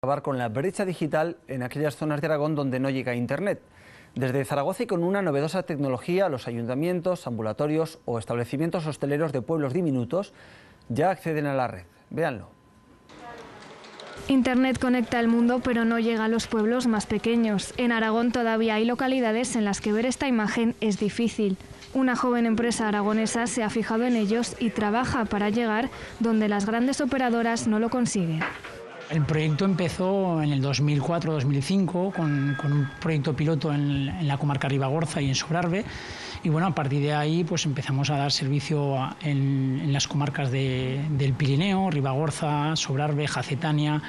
Acabar con la brecha digital en aquellas zonas de Aragón donde no llega Internet. Desde Zaragoza y con una novedosa tecnología, los ayuntamientos, ambulatorios o establecimientos hosteleros de pueblos diminutos ya acceden a la red. Véanlo. Internet conecta el mundo, pero no llega a los pueblos más pequeños. En Aragón todavía hay localidades en las que ver esta imagen es difícil. Una joven empresa aragonesa se ha fijado en ellos y trabaja para llegar donde las grandes operadoras no lo consiguen. El proyecto empezó en el 2004-2005 con un proyecto piloto en la comarca Ribagorza y en Sobrarbe. Y bueno, a partir de ahí pues empezamos a dar servicio en las comarcas del Pirineo, Ribagorza, Sobrarbe, Jacetania.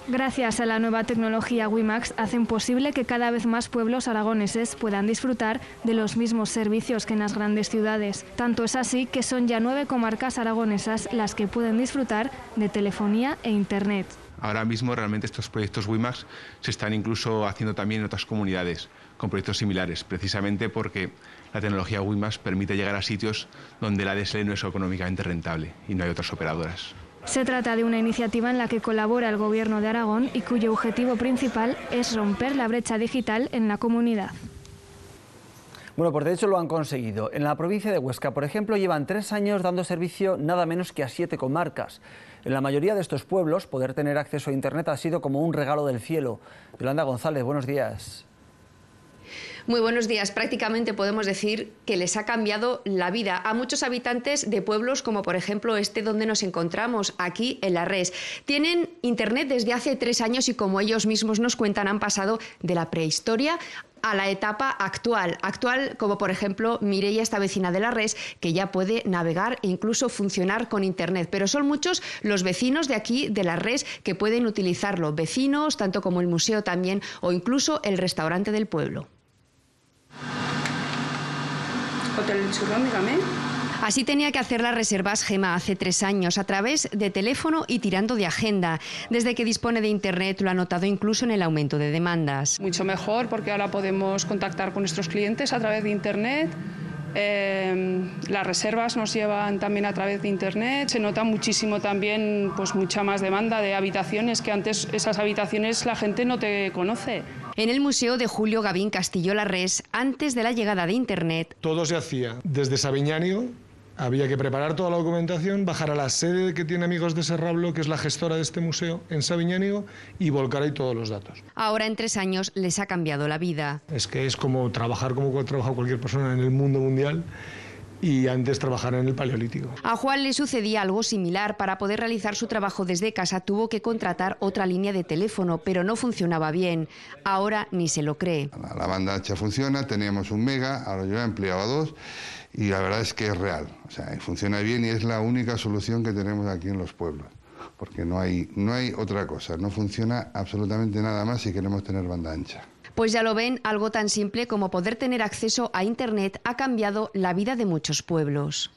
Gracias a la nueva tecnología WiMAX hacen posible que cada vez más pueblos aragoneses puedan disfrutar de los mismos servicios que en las grandes ciudades. Tanto es así que son ya 9 comarcas aragonesas las que pueden disfrutar de telefonía e Internet. Ahora mismo realmente estos proyectos WiMAX se están incluso haciendo también en otras comunidades con proyectos similares, precisamente porque la tecnología WiMAX permite llegar a sitios donde la ADSL no es económicamente rentable y no hay otras operadoras. Se trata de una iniciativa en la que colabora el Gobierno de Aragón y cuyo objetivo principal es romper la brecha digital en la comunidad. Bueno, pues de hecho lo han conseguido. En la provincia de Huesca, por ejemplo, llevan 3 años dando servicio nada menos que a 7 comarcas. En la mayoría de estos pueblos, poder tener acceso a Internet ha sido como un regalo del cielo. Yolanda González, buenos días. Muy buenos días. Prácticamente podemos decir que les ha cambiado la vida a muchos habitantes de pueblos como por ejemplo este donde nos encontramos, aquí en La Res. Tienen Internet desde hace 3 años y como ellos mismos nos cuentan han pasado de la prehistoria a la etapa actual como por ejemplo Mireia, esta vecina de La Res, que ya puede navegar e incluso funcionar con Internet. Pero son muchos los vecinos de aquí, de La Res, que pueden utilizarlo. Vecinos, tanto como el museo también, o incluso el restaurante del pueblo. Hotel El Churrón, dígame. Así tenía que hacer las reservas Gema hace 3 años, a través de teléfono y tirando de agenda. Desde que dispone de Internet lo ha notado incluso en el aumento de demandas. Mucho mejor porque ahora podemos contactar con nuestros clientes a través de Internet. Las reservas nos llevan también a través de Internet. Se nota muchísimo también pues mucha más demanda de habitaciones, que antes esas habitaciones la gente no te conoce. En el Museo de Julio Gavín Castillo La Res, antes de la llegada de Internet, todo se hacía desde Sabiñánigo. Había que preparar toda la documentación, bajar a la sede que tiene Amigos de Serrablo, que es la gestora de este museo, en Sabiñánigo, y volcar ahí todos los datos. Ahora en 3 años les ha cambiado la vida. Es que es como trabajar como trabaja cualquier persona en el mundo mundial, y antes trabajar en el Paleolítico. A Juan le sucedía algo similar. Para poder realizar su trabajo desde casa tuvo que contratar otra línea de teléfono, pero no funcionaba bien. Ahora ni se lo cree. La banda ancha funciona, teníamos 1 mega, ahora yo he ampliado a 2 y la verdad es que es real. O sea, funciona bien y es la única solución que tenemos aquí en los pueblos. Porque no hay otra cosa, no funciona absolutamente nada más si queremos tener banda ancha. Pues ya lo ven, algo tan simple como poder tener acceso a Internet ha cambiado la vida de muchos pueblos.